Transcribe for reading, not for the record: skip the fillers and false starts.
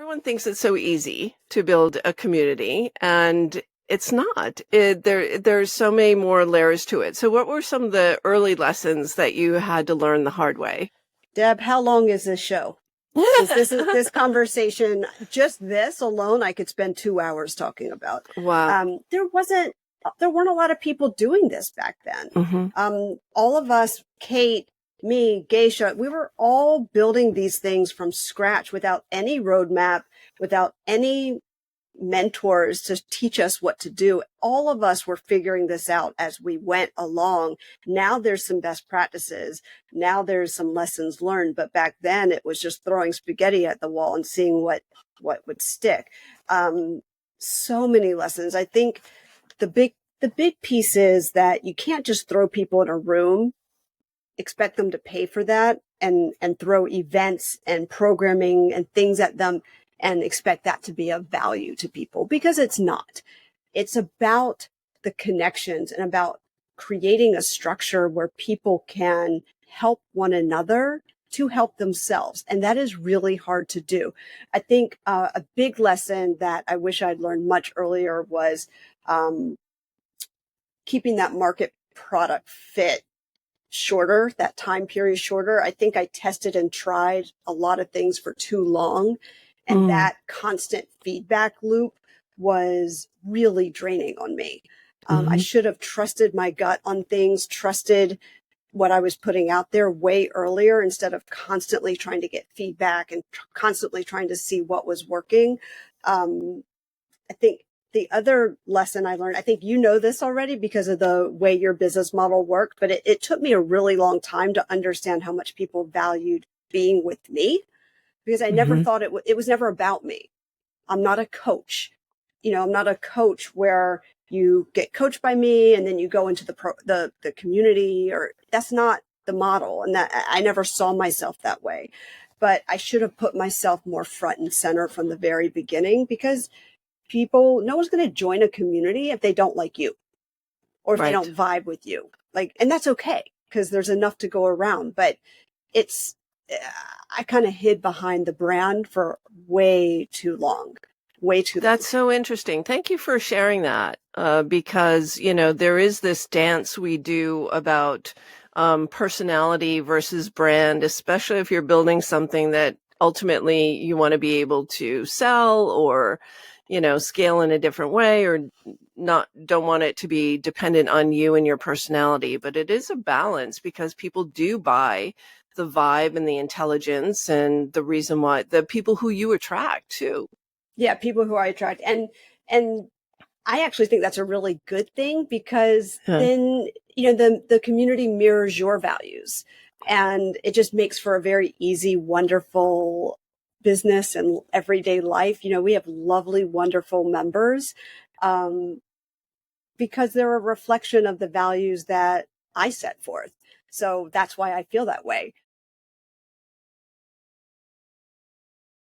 everyone thinks it's so easy to build a community, and it's not. There's so many more layers to it. So what were some of the early lessons that you had to learn the hard way? Deb, how long is this show? This conversation, just this alone, I could spend 2 hours talking about. Wow. There weren't a lot of people doing this back then. Mm-hmm. All of us, Kate, me, Geisha, we were all building these things from scratch without any roadmap, without any mentors to teach us what to do. All of us were figuring this out as we went along. Now there's some best practices. Now there's some lessons learned. But back then it was just throwing spaghetti at the wall and seeing what would stick. So many lessons. I think the big piece is that you can't just throw people in a room, expect them to pay for that, and throw events and programming and things at them and expect that to be of value to people, because it's not. It's about the connections and about creating a structure where people can help one another to help themselves. And that is really hard to do. I think a big lesson that I wish I'd learned much earlier was keeping that market product fit shorter, that time period shorter. I think I tested and tried a lot of things for too long. And that constant feedback loop was really draining on me. I should have trusted my gut on things, trusted what I was putting out there way earlier instead of constantly trying to get feedback and constantly trying to see what was working. I think the other lesson I learned, I think you know this already because of the way your business model worked, but it took me a really long time to understand how much people valued being with me, because I never thought it was never about me. I'm not a coach. I'm not a coach where you get coached by me and then you go into the community, or that's not the model. And that I never saw myself that way, but I should have put myself more front and center from the very beginning, because no one's going to join a community if they don't like you or if they don't vibe with you. And that's okay, because there's enough to go around, but I kind of hid behind the brand for way too long. That's so interesting. Thank you for sharing that, because, there is this dance we do about personality versus brand, especially if you're building something that ultimately you want to be able to sell or, scale in a different way, or don't want it to be dependent on you and your personality. But it is a balance, because people do buy the vibe and the intelligence and the reason why, the people who you attract too. Yeah, people who I attract. And I actually think that's a really good thing, because then, the community mirrors your values, and it just makes for a very easy, wonderful business and everyday life. We have lovely, wonderful members, because they're a reflection of the values that I set forth. So that's why I feel that way.